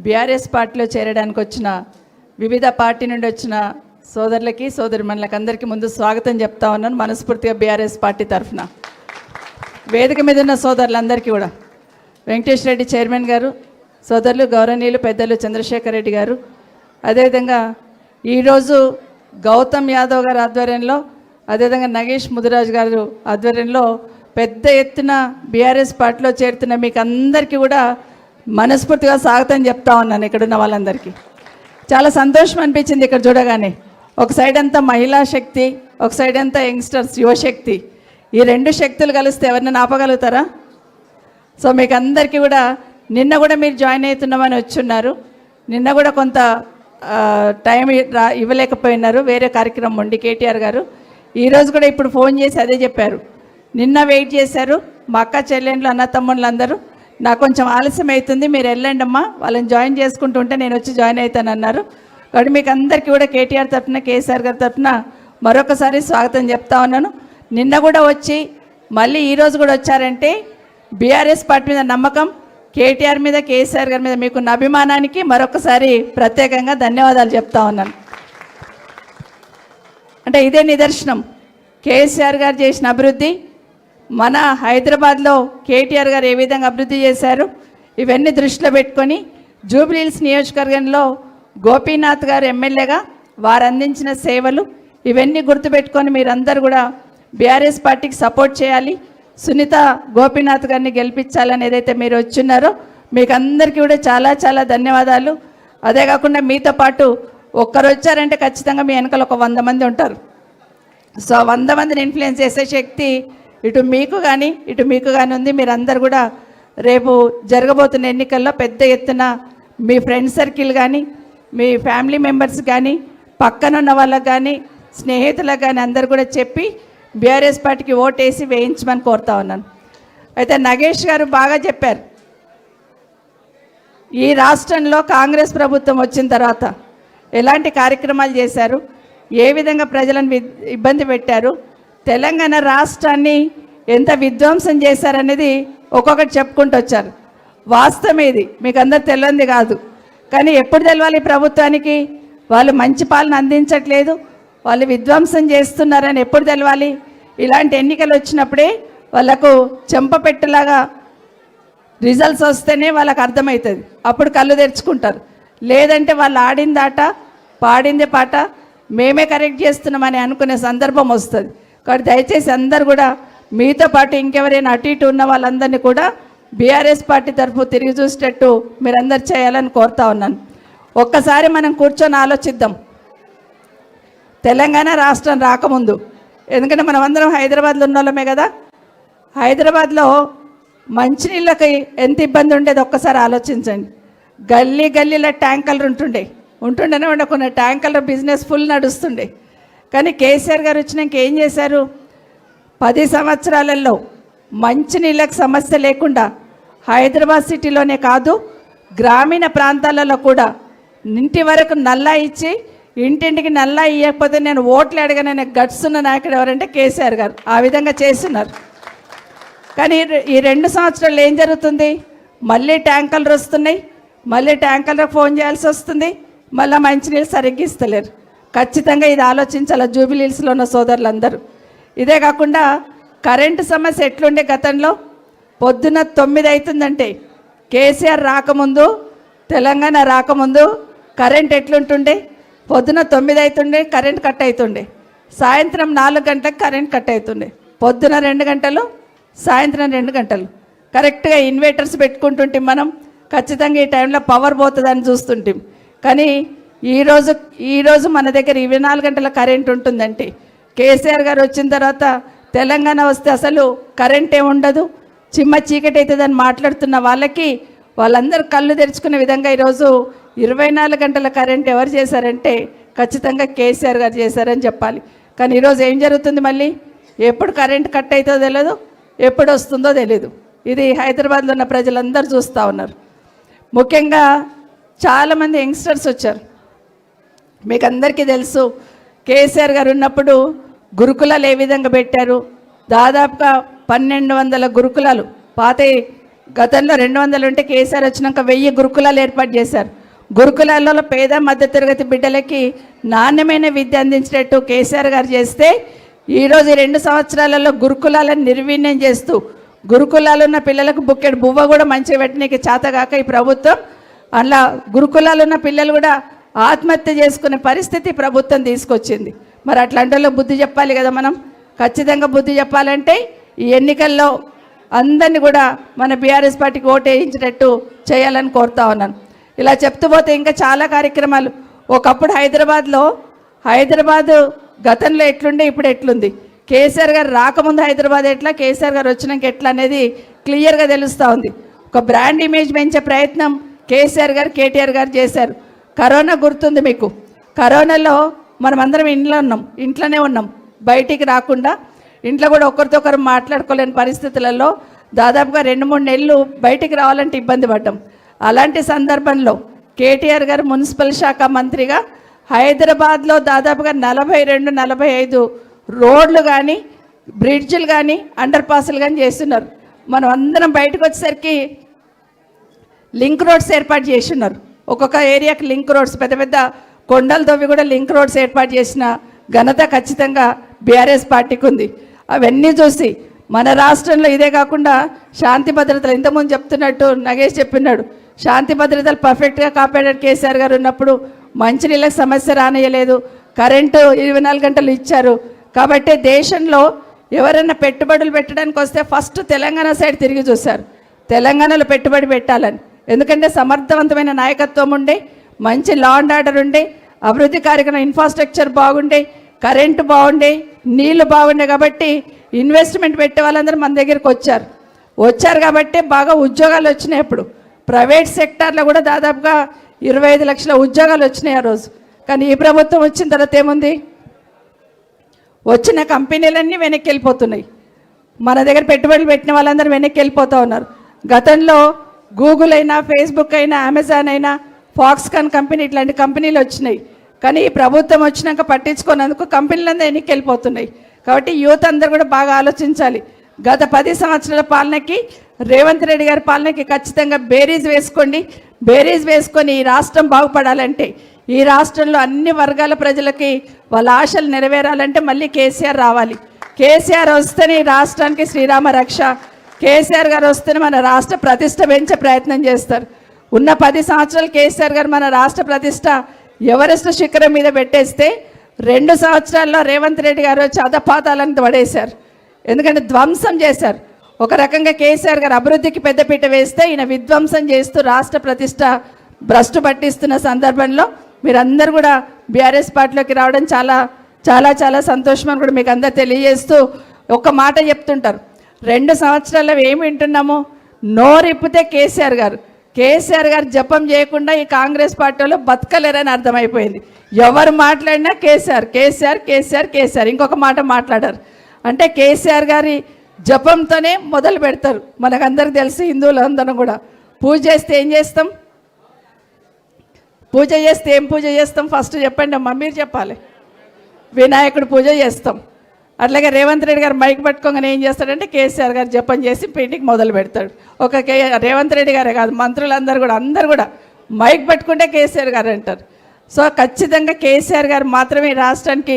BRS పార్టీలో చేరడానికి వచ్చిన వివిధ పార్టీ నుండి వచ్చిన సోదరులకి సోదరిమణులకి అందరికీ ముందు స్వాగతం చెప్తా ఉన్నాను మనస్ఫూర్తిగా బీఆర్ఎస్ పార్టీ తరఫున. వేదిక మీద ఉన్న సోదరులందరికీ కూడా వెంకటేష్ రెడ్డి చైర్మన్ గారు, సోదరులు గౌరవనీయులు పెద్దలు చంద్రశేఖర్ రెడ్డి గారు, అదేవిధంగా ఈరోజు గౌతమ్ యాదవ్ గారి ఆధ్వర్యంలో, అదేవిధంగా నగేష్ ముదిరాజ్ గారు ఆధ్వర్యంలో పెద్ద ఎత్తున బీఆర్ఎస్ పార్టీలో చేరుతున్న మీకు అందరికీ కూడా మనస్ఫూర్తిగా స్వాగతం చెప్తా ఉన్నాను. ఇక్కడ ఉన్న వాళ్ళందరికీ చాలా సంతోషం అనిపించింది ఇక్కడ చూడగానే. ఒక సైడ్ అంతా మహిళా శక్తి, ఒక సైడ్ అంతా యంగ్స్టర్స్ యువశక్తి. ఈ రెండు శక్తులు కలిస్తే ఎవరినైనా ఆపగలుగుతారా? సో మీకు అందరికీ కూడా నిన్న కూడా మీరు జాయిన్ అవుతున్నామని వచ్చున్నారు. నిన్న కూడా కొంత టైం ఇవ్వలేకపోయినారు, వేరే కార్యక్రమం ఉండి కేటీఆర్ గారు. ఈరోజు కూడా ఇప్పుడు ఫోన్ చేసి అదే చెప్పారు. నిన్న వెయిట్ చేశారు మా అక్క చెల్లెండ్లు అన్న తమ్ముళ్ళు అందరూ. నాకు కొంచెం ఆలస్యం అవుతుంది, మీరు వెళ్ళండి అమ్మా, వాళ్ళని జాయిన్ చేసుకుంటూ ఉంటే నేను వచ్చి జాయిన్ అవుతాను అన్నారు. కాబట్టి మీకు అందరికీ కూడా కేటీఆర్ తరఫున కేసీఆర్ గారి తరఫున మరొకసారి స్వాగతం చెప్తా ఉన్నాను. నిన్న కూడా వచ్చి మళ్ళీ ఈరోజు కూడా వచ్చారంటే బీఆర్ఎస్ పార్టీ మీద నమ్మకం, కేటీఆర్ మీద కేసీఆర్ గారి మీద మీకున్న అభిమానానికి మరొకసారి ప్రత్యేకంగా ధన్యవాదాలు చెప్తా ఉన్నాను. అంటే ఇదే నిదర్శనం కేసీఆర్ గారు చేసిన అభివృద్ధి, మన హైదరాబాద్లో కేటీఆర్ గారు ఏ విధంగా అభివృద్ధి చేశారు, ఇవన్నీ దృష్టిలో పెట్టుకొని జూబ్లీహిల్స్ నియోజకవర్గంలో గోపీనాథ్ గారు ఎమ్మెల్యేగా వారు అందించిన సేవలు ఇవన్నీ గుర్తుపెట్టుకొని మీరందరూ కూడా బీఆర్ఎస్ పార్టీకి సపోర్ట్ చేయాలి, సునీత గోపీనాథ్ గారిని గెలిపించాలని ఏదైతే మీరు వచ్చున్నారో మీకు అందరికీ కూడా చాలా చాలా ధన్యవాదాలు. అదే కాకుండా మీతో పాటు ఒక్కరు వచ్చారంటే ఖచ్చితంగా మీ వెనకాల ఒక 100 మంది ఉంటారు. సో 100 మందిని ఇన్ఫ్లుయెన్స్ చేసే శక్తి ఇటు మీకు కానీ ఉంది. మీరందరూ కూడా రేపు జరగబోతున్న ఎన్నికల్లో పెద్ద ఎత్తున మీ ఫ్రెండ్ సర్కిల్ కానీ, మీ ఫ్యామిలీ మెంబర్స్ కానీ, పక్కనున్న వాళ్ళకు కానీ, స్నేహితులకు కానీ అందరు కూడా చెప్పి బీఆర్ఎస్ పార్టీకి ఓటేసి వేయించమని కోరుతా ఉన్నాను. అయితే నగేష్ గారు బాగా చెప్పారు, ఈ రాష్ట్రంలో కాంగ్రెస్ ప్రభుత్వం వచ్చిన తర్వాత ఎలాంటి కార్యక్రమాలు చేశారు, ఏ విధంగా ప్రజలను ఇబ్బంది పెట్టారు, తెలంగాణ రాష్ట్రాన్ని ఎంత విధ్వంసం చేశారనేది ఒక్కొక్కటి చెప్పుకుంటూ వచ్చారు. వాస్తవం ఇది మీకు అందరు తెలియంది కాదు, కానీ ఎప్పుడు తెలవాలి ప్రభుత్వానికి వాళ్ళు మంచి పాలన అందించట్లేదు, వాళ్ళు విధ్వంసం చేస్తున్నారని ఎప్పుడు తెలవాలి? ఇలాంటి ఎన్నికలు వచ్చినప్పుడే వాళ్ళకు చెంపపెట్టలాగా రిజల్ట్స్ వస్తేనే వాళ్ళకు అర్థమవుతుంది, అప్పుడు కళ్ళు తెరుచుకుంటారు. లేదంటే వాళ్ళు ఆడింది ఆట పాడిందే పాట, మేమే కరెక్ట్ చేస్తున్నామని అనుకునే సందర్భం వస్తుంది. కాబట్టి దయచేసి అందరు కూడా మీతో పాటు ఇంకెవరైనా అటు ఇటు ఉన్న వాళ్ళందరినీ కూడా బీఆర్ఎస్ పార్టీ తరఫు తిరిగి చూసేటట్టు మీరందరు చేయాలని కోరుతా ఉన్నాను. ఒక్కసారి మనం కూర్చొని ఆలోచిద్దాం. తెలంగాణ రాష్ట్రం రాకముందు, ఎందుకంటే మనం అందరం హైదరాబాద్లో ఉన్న వాళ్ళమే కదా, హైదరాబాద్లో మంచినీళ్ళకి ఎంత ఇబ్బంది ఉండేది ఒక్కసారి ఆలోచించండి. గల్లీ గల్లీలో ట్యాంకర్లు ఉంటుండేనే ఉండకుండా ట్యాంకర్ల బిజినెస్ ఫుల్ నడుస్తుండే. కానీ కేసీఆర్ గారు వచ్చినాక ఏం చేశారు? 10 సంవత్సరాలలో మంచినీళ్ళకి సమస్య లేకుండా హైదరాబాద్ సిటీలోనే కాదు గ్రామీణ ప్రాంతాలలో కూడా ఇంటి వరకు నల్లా ఇచ్చి, ఇంటింటికి నల్లా ఇవ్వకపోతే నేను ఓట్లు అడగననే గట్స్ ఉన్న నాయకుడు ఎవరంటే కేసీఆర్ గారు. ఆ విధంగా చేస్తున్నారు. కానీ ఈ 2 సంవత్సరాలు ఏం జరుగుతుంది? మళ్ళీ ట్యాంకర్లు వస్తున్నాయి, మళ్ళీ ట్యాంకర్లకు ఫోన్ చేయాల్సి వస్తుంది, మళ్ళీ మంచినీళ్ళు సరిగ్గా ఇస్తలేరు. ఖచ్చితంగా ఇది ఆలోచించాలి జూబ్లీహిల్స్లో ఉన్న సోదరులందరూ. ఇదే కాకుండా కరెంటు సమస్య ఎట్లుండే గతంలో? పొద్దున 9 అవుతుందంటే కేసీఆర్ రాకముందు, తెలంగాణ రాకముందు కరెంట్ ఎట్లుంటుండే? పొద్దున 9 అవుతుండే కరెంట్ కట్ అవుతుండే, సాయంత్రం 4 గంటలకు కరెంట్ కట్ అవుతుండే, పొద్దున 2 గంటలు, సాయంత్రం 2 గంటలు. కరెక్ట్గా ఇన్వర్టర్స్ పెట్టుకుంటుంటే మనం ఖచ్చితంగా ఈ టైంలో పవర్ పోతుందని చూస్తుంటాం. కానీ ఈరోజు మన దగ్గర 24 గంటల కరెంట్ ఉంటుందంటే కేసీఆర్ గారు వచ్చిన తర్వాత తెలంగాణ వస్తే అసలు కరెంటే ఉండదు, చిమ్మ చీకటి అవుతుందని మాట్లాడుతున్న వాళ్ళందరూ కళ్ళు తెరుచుకునే విధంగా ఈరోజు 24 గంటల కరెంట్ ఎవరు చేశారంటే ఖచ్చితంగా కేసీఆర్ గారు చేశారని చెప్పాలి. కానీ ఈరోజు ఏం జరుగుతుంది? మళ్ళీ ఎప్పుడు కరెంట్ కట్ అవుతుందో తెలియదు, ఎప్పుడు వస్తుందో తెలియదు. ఇది హైదరాబాద్లో ఉన్న ప్రజలందరూ చూస్తూ ఉన్నారు. ముఖ్యంగా చాలామంది యంగ్స్టర్స్ వచ్చారు. మీకు అందరికీ తెలుసు కేసీఆర్ గారు ఉన్నప్పుడు గురుకులాలు ఏ విధంగా పెట్టారు? దాదాపుగా 1200 గురుకులాలు, పాత గతంలో 200 ఉంటే కేసీఆర్ వచ్చినాక 1000 గురుకులాలు ఏర్పాటు చేశారు. గురుకులాలలో పేద మధ్యతరగతి బిడ్డలకి నాణ్యమైన విద్య అందించేటట్టు కేసీఆర్ గారు చేస్తే ఈరోజు 2 సంవత్సరాలలో గురుకులాలను నిర్వీర్యం చేస్తూ గురుకులాలు ఉన్న పిల్లలకు బుక్కెడు బువ్వ కూడా మంచిగా పెట్టడానికి చేతగాక ఈ ప్రభుత్వం అలా గురుకులాలు ఉన్న పిల్లలు కూడా ఆత్మహత్య చేసుకునే పరిస్థితి ప్రభుత్వం తీసుకొచ్చింది. మరి అట్లాంటి వాళ్ళకి బుద్ధి చెప్పాలి కదా. మనం ఖచ్చితంగా బుద్ధి చెప్పాలంటే ఈ ఎన్నికల్లో అందరినీ కూడా మన బీఆర్ఎస్ పార్టీకి ఓటు వేయించేటట్టు చేయాలని కోరుతా ఉన్నాను. ఇలా చెప్తూ పోతే ఇంకా చాలా కార్యక్రమాలు. ఒకప్పుడు హైదరాబాదు గతంలో ఎట్లుండే ఇప్పుడు ఎట్లుంది, కేసీఆర్ గారు రాకముందు హైదరాబాద్ ఎట్లా, కేసీఆర్ గారు వచ్చినాక ఎట్లా అనేది క్లియర్గా తెలుస్తూ ఉంది. ఒక బ్రాండ్ ఇమేజ్ పెంచే ప్రయత్నం కేసీఆర్ గారు కేటీఆర్ గారు చేశారు. కరోనా గుర్తుంది మీకు. కరోనాలో మనం అందరం ఇంట్లోనే ఉన్నాం బయటికి రాకుండా. ఇంట్లో కూడా ఒకరితో ఒకరు మాట్లాడుకోలేని పరిస్థితులలో దాదాపుగా 2-3 నెలలు బయటికి రావాలంటే ఇబ్బంది పడ్డాం. అలాంటి సందర్భంలో కేటీఆర్ గారు మున్సిపల్ శాఖ మంత్రిగా హైదరాబాద్లో దాదాపుగా 42-45 రోడ్లు కానీ బ్రిడ్జ్లు కానీ అండర్ పాస్లు కానీ చేస్తున్నారు. మనం అందరం బయటకు వచ్చేసరికి లింక్ రోడ్స్ ఏర్పాటు చేస్తున్నారు. ఒక్కొక్క ఏరియాకి లింక్ రోడ్స్, పెద్ద పెద్ద కొండలతోవి కూడా లింక్ రోడ్స్ ఏర్పాటు చేసిన ఘనత ఖచ్చితంగా బీఆర్ఎస్ పార్టీకి ఉంది. అవన్నీ చూసి మన రాష్ట్రంలో ఇదే కాకుండా శాంతి భద్రతలు ఇంతకుముందు చెప్తున్నట్టు నగేష్ చెప్పినాడు, శాంతి భద్రతలు పర్ఫెక్ట్గా కాపాడాడు కేసీఆర్ గారు ఉన్నప్పుడు. మంచినీళ్ళకి సమస్య రానియలేదు, కరెంటు 24 గంటలు ఇచ్చారు. కాబట్టి దేశంలో ఎవరైనా పెట్టుబడులు పెట్టడానికి వస్తే ఫస్ట్ తెలంగాణ సైడ్ తిరిగి చూశారు, తెలంగాణలో పెట్టుబడి పెట్టాలని. ఎందుకంటే సమర్థవంతమైన నాయకత్వం ఉండే, మంచి లా అండ్ ఆర్డర్ ఉండే, అభివృద్ధి కార్యక్రమం ఇన్ఫ్రాస్ట్రక్చర్ బాగుండే, కరెంటు బాగుండే, నీళ్లు బాగుండే. కాబట్టి ఇన్వెస్ట్మెంట్ పెట్టే వాళ్ళందరూ మన దగ్గరికి వచ్చారు కాబట్టి బాగా ఉద్యోగాలు వచ్చినాయి. ఇప్పుడు ప్రైవేట్ సెక్టార్లో కూడా దాదాపుగా 25 లక్షల ఉద్యోగాలు వచ్చినాయి ఆ రోజు. కానీ ఈ ప్రభుత్వం వచ్చిన తర్వాత ఏముంది, వచ్చిన కంపెనీలన్నీ వెనక్కి వెళ్ళిపోతున్నాయి. మన దగ్గర పెట్టుబడులు పెట్టిన వాళ్ళందరూ వెనక్కి వెళ్ళిపోతూ ఉన్నారు. గతంలో గూగుల్ అయినా, ఫేస్బుక్ అయినా, అమెజాన్ అయినా, ఫాక్స్కాన్ కంపెనీ ఇట్లాంటి కంపెనీలు వచ్చినాయి. కానీ ఈ ప్రభుత్వం వచ్చినాక పట్టించుకున్నందుకు కంపెనీలందరూ వెనక్కి వెళ్ళిపోతున్నాయి. కాబట్టి యూత్ అందరూ కూడా బాగా ఆలోచించాలి. గత 10 సంవత్సరాల పాలనకి, రేవంత్ రెడ్డి గారి పాలనకి ఖచ్చితంగా బేరీజ్ వేసుకోండి. బేరీజ్ వేసుకొని ఈ రాష్ట్రం బాగుపడాలంటే, ఈ రాష్ట్రంలో అన్ని వర్గాల ప్రజలకి వాళ్ళ ఆశలు నెరవేరాలంటే మళ్ళీ కేసీఆర్ రావాలి. కేసీఆర్ వస్తేనే ఈ రాష్ట్రానికి శ్రీరామ రక్ష. కేసీఆర్ గారు వస్తేనే మన రాష్ట్ర ప్రతిష్ట పెంచే ప్రయత్నం చేస్తారు. ఉన్న 10 సంవత్సరాలు కేసీఆర్ గారు మన రాష్ట్ర ప్రతిష్ట ఎవరెస్ట్ శిఖరం మీద పెట్టేస్తే 2 సంవత్సరాల్లో రేవంత్ రెడ్డి గారు వచ్చి అధపాతాలను పడేశారు. ఎందుకంటే ధ్వంసం చేశారు. ఒక రకంగా కేసీఆర్ గారు అభివృద్ధికి పెద్దపీట వేస్తే ఈయన విధ్వంసం చేస్తూ రాష్ట్ర ప్రతిష్ట భ్రష్టు పట్టిస్తున్న సందర్భంలో మీరందరూ కూడా బీఆర్ఎస్ పార్టీలోకి రావడం చాలా చాలా చాలా సంతోషం అని కూడా మీకు అందరు తెలియజేస్తూ ఒక మాట చెప్తుంటారు. 2 సంవత్సరాల్లో ఏమి వింటున్నాము, నోరిప్పితే కేసీఆర్ గారు జపం చేయకుండా ఈ కాంగ్రెస్ పార్టీలో బతకలేరని అర్థమైపోయింది. ఎవరు మాట్లాడినా కేసీఆర్ కేసీఆర్ కేసీఆర్ కేసీఆర్, ఇంకొక మాట మాట్లాడారు. అంటే కేసీఆర్ గారి జపంతోనే మొదలు పెడతారు. మనకందరికి తెలిసి హిందువులందరం కూడా పూజ చేస్తే ఏం చేస్తాం, పూజ చేస్తే ఏం పూజ చేస్తాం ఫస్ట్ చెప్పండి అమ్మా, మీరు చెప్పాలి. వినాయకుడు పూజ చేస్తాం. అట్లాగే రేవంత్ రెడ్డి గారు మైక్ పట్టుకోగానే ఏం చేస్తాడంటే కేసీఆర్ గారు జపం చేసి పీటికి మొదలు పెడతాడు. రేవంత్ రెడ్డి గారే కాదు, మంత్రులందరూ కూడా అందరూ కూడా మైక్ పట్టుకుంటే కేసీఆర్ గారు అంటారు. సో ఖచ్చితంగా కేసీఆర్ గారు మాత్రమే రాష్ట్రానికి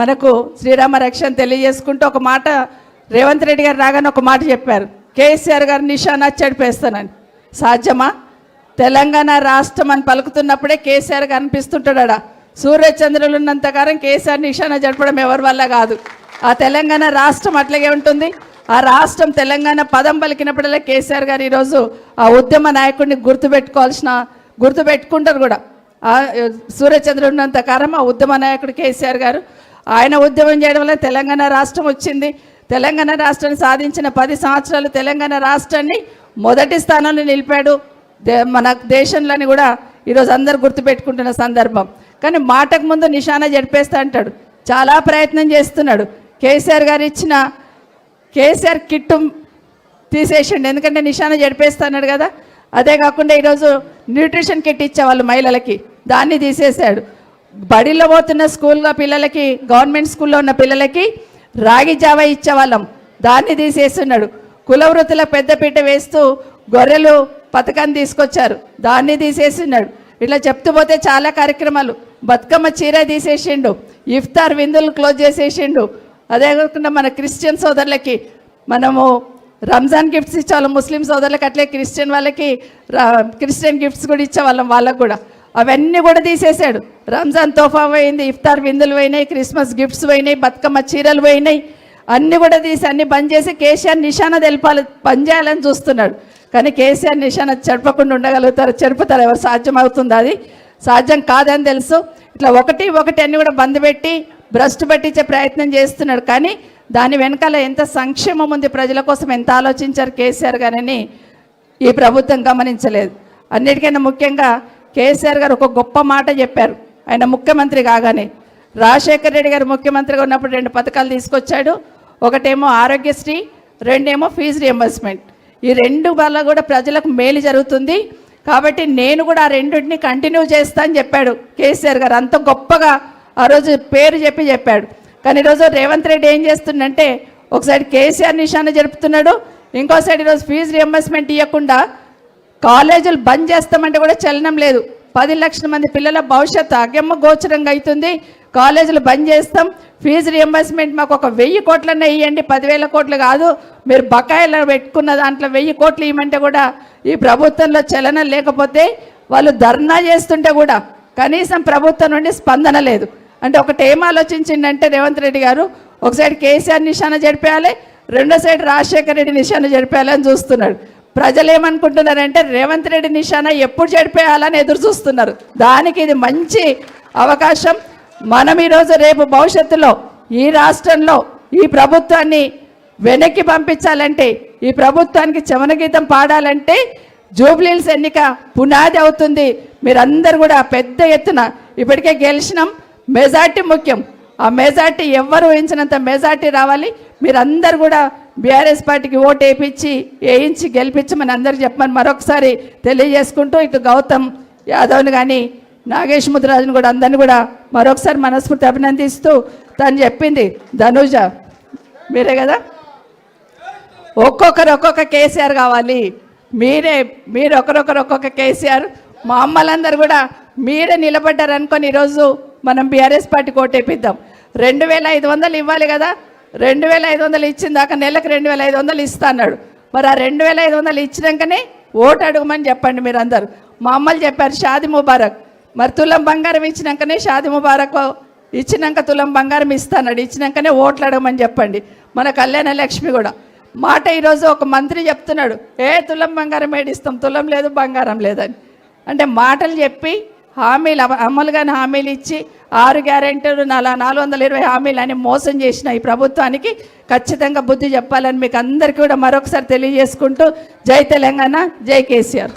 మనకు శ్రీరామ రక్షణ తెలియజేసుకుంటూ ఒక మాట రేవంత్ రెడ్డి గారు రాగానే ఒక మాట చెప్పారు, కేసీఆర్ గారు నిశానా చెడిపేస్తానని. సాధ్యమా? తెలంగాణ రాష్ట్రం అని పలుకుతున్నప్పుడే కేసీఆర్ గారు అనిపిస్తుంటాడా. సూర్యచంద్రులు ఉన్నంతకాలం కేసీఆర్ నిశానా జడపడం ఎవరి వల్ల కాదు. ఆ తెలంగాణ రాష్ట్రం అట్లాగే ఉంటుంది. ఆ రాష్ట్రం తెలంగాణ పదం పలికినప్పుడల్లా కేసీఆర్ గారు ఈరోజు ఆ ఉద్యమ నాయకుడిని గుర్తుపెట్టుకుంటారు కూడా. సూర్యచంద్రుడు ఉన్నంతకాలం ఆ ఉద్యమ నాయకుడు కేసీఆర్ గారు. ఆయన ఉద్యమం చేయడం వల్ల తెలంగాణ రాష్ట్రం వచ్చింది. తెలంగాణ రాష్ట్రాన్ని సాధించిన 10 సంవత్సరాలు తెలంగాణ రాష్ట్రాన్ని మొదటి స్థానంలో నిలిపాడు. మన దేశంలోని కూడా ఈరోజు అందరు గుర్తుపెట్టుకుంటున్న సందర్భం. కానీ మాటకు ముందు నిశానా జడిపేస్తా అంటాడు. చాలా ప్రయత్నం చేస్తున్నాడు. కేసీఆర్ గారు ఇచ్చిన కేసీఆర్ కిట్టు తీసేసిండు, ఎందుకంటే నిశానా జడిపేస్తున్నాడు కదా. అదే కాకుండా ఈరోజు న్యూట్రిషన్ కిట్ ఇచ్చేవాళ్ళు మహిళలకి, దాన్ని తీసేశాడు. బడిలో పోతున్న స్కూల్లో పిల్లలకి, గవర్నమెంట్ స్కూల్లో ఉన్న పిల్లలకి రాగి జావా ఇచ్చేవాళ్ళం, దాన్ని తీసేస్తున్నాడు. కుల వృత్తుల పెద్దపీట వేస్తూ గొర్రెలు పథకాన్ని తీసుకొచ్చారు, దాన్ని తీసేసినాడు. ఇట్లా చెప్తూ పోతే చాలా కార్యక్రమాలు. బతుకమ్మ చీర తీసేసిండు, ఇఫ్తార్ విందులు క్లోజ్ చేసేసిండు. అదే కాకుండా మన క్రిస్టియన్ సోదరులకి మనము రంజాన్ గిఫ్ట్స్ ఇచ్చేవాళ్ళం, ముస్లిం సోదరులకి అట్లే క్రిస్టియన్ వాళ్ళకి క్రిస్టియన్ గిఫ్ట్స్ కూడా ఇచ్చేవాళ్ళం వాళ్ళకు కూడా. అవన్నీ కూడా తీసేశాడు. రంజాన్ తోఫా పోయింది, ఇఫ్తార్ విందులు పోయినాయి, క్రిస్మస్ గిఫ్ట్స్ పోయినాయి, బతుకమ్మ చీరలు పోయినాయి. అన్నీ కూడా తీసి అన్నీ బంద్ చేసి కేసీఆర్ నిశానా తెలపాలి, పని చేయాలని చూస్తున్నాడు. కానీ కేసీఆర్ నిశానా చెడపకుండా ఉండగలుగుతారు? చెరుపుతారు? ఎవరు సాధ్యం అవుతుంది? అది సాధ్యం కాదని తెలుసు. ఇట్లా ఒకటి అన్నీ కూడా బంద్ పెట్టి భ్రష్టు పట్టించే ప్రయత్నం చేస్తున్నాడు. కానీ దాని వెనకాల ఎంత సంక్షేమం ఉంది, ప్రజల కోసం ఎంత ఆలోచించారు కేసీఆర్ గారని ఈ ప్రభుత్వం గమనించలేదు. అన్నిటికైనా ముఖ్యంగా కేసీఆర్ గారు ఒక గొప్ప మాట చెప్పారు. ఆయన ముఖ్యమంత్రి కాగానే రాజశేఖర రెడ్డి గారు ముఖ్యమంత్రిగా ఉన్నప్పుడు 2 పథకాలు తీసుకొచ్చాడు. ఒకటేమో ఆరోగ్యశ్రీ, రెండేమో ఫీజు రియంబర్స్మెంట్. ఈ 2 వల్ల కూడా ప్రజలకు మేలు జరుగుతుంది. కాబట్టి నేను కూడా ఆ 2టిని కంటిన్యూ చేస్తా అని చెప్పాడు కేసీఆర్ గారు. అంత గొప్పగా ఆ రోజు పేరు చెప్పాడు. కానీ ఈరోజు రేవంత్ రెడ్డి ఏం చేస్తుందంటే ఒకసారి కేసీఆర్ నిశాన జరుపుతున్నాడు, ఇంకో సైడ్ ఈరోజు ఫీజు రియంబర్స్మెంట్ ఇవ్వకుండా కాలేజీలు బంద్ చేస్తామంటే కూడా చలనం లేదు. 10 లక్షల మంది పిల్లల భవిష్యత్తు అగమ్య గోచరంగా అవుతుంది. కాలేజీలు బంద్ చేస్తాం, ఫీజు రియంబర్స్మెంట్ మాకు ఒక 1000 కోట్లన్నా ఇవ్వండి, 10,000 కోట్లు కాదు, మీరు బకాయిలు పెట్టుకున్న దాంట్లో 1000 కోట్లు ఇవ్వమంటే కూడా ఈ ప్రభుత్వంలో చలనం లేకపోతే వాళ్ళు ధర్నా చేస్తుంటే కూడా కనీసం ప్రభుత్వం నుండి స్పందన లేదు. అంటే ఒకటి ఏం ఆలోచించిందంటే రేవంత్ రెడ్డి గారు, ఒక సైడ్ కేసీఆర్ నిశాన జరిపేయాలి, రెండో సైడ్ రాజశేఖర రెడ్డి నిశాన జరిపేయాలని చూస్తున్నాడు. ప్రజలు ఏమనుకుంటున్నారంటే రేవంత్ రెడ్డి నిశాన ఎప్పుడు జరిపేయాలని ఎదురు చూస్తున్నారు. దానికి ఇది మంచి అవకాశం. మనం ఈరోజు రేపు భవిష్యత్తులో ఈ రాష్ట్రంలో ఈ ప్రభుత్వాన్ని వెనక్కి పంపించాలంటే, ఈ ప్రభుత్వానికి చమనగీతం పాడాలంటే జూబ్లీహిల్స్ ఎన్నిక పునాది అవుతుంది. మీరందరూ కూడా పెద్ద ఎత్తున ఇప్పటికే గెలిచినాం, మెజార్టీ ముఖ్యం. ఆ మెజార్టీ ఎవ్వరు ఊహించినంత మెజార్టీ రావాలి. మీరందరూ కూడా బీఆర్ఎస్ పార్టీకి ఓటు వేయించి గెలిపించమని అందరికి చెప్పమని మరొకసారి తెలియజేసుకుంటూ, ఇటు గౌతమ్ యాదవ్ని కానీ నాగేష్ ముద్రాజుని కూడా అందరిని కూడా మరొకసారి మనస్ఫూర్తి అభినందిస్తూ, తను చెప్పింది ధనుజ మీరే కదా, ఒక్కొక్క కేసీఆర్ కావాలి, మీరు ఒకరొకరు ఒక్కొక్క కేసీఆర్. మా అమ్మలందరూ కూడా మీరే నిలబడ్డారు అనుకొని ఈరోజు మనం బీఆర్ఎస్ పార్టీకి ఓటు వేపిద్దాం. 2500 ఇవ్వాలి కదా, 2500 ఇచ్చిన దాకా నెలకు 2500 ఇస్తా అన్నాడు. మరి ఆ 2500 ఇచ్చినాకనే ఓటు అడగమని చెప్పండి మీరందరూ. మా అమ్మలు చెప్పారు షాది ముబారక్, మరి తులం బంగారం ఇచ్చినాకనే షాది ముబారక్ ఇచ్చినాక తులం బంగారం ఇస్తాడు, ఇచ్చినాకనే ఓట్లు అడగమని చెప్పండి. మన కళ్యాణ లక్ష్మి కూడా మాట ఈరోజు ఒక మంత్రి చెప్తున్నాడు, తులం బంగారం ఏడిస్తాం, తులం లేదు బంగారం లేదని. అంటే మాటలు చెప్పి హామీలు అమలుగానే హామీలు ఇచ్చి 6 గ్యారెంటీలు 420 హామీలు అని మోసం చేసిన ఈ ప్రభుత్వానికి ఖచ్చితంగా బుద్ధి చెప్పాలని మీకు అందరికీ కూడా మరొకసారి తెలియజేసుకుంటూ, జై తెలంగాణ, జై కేసీఆర్.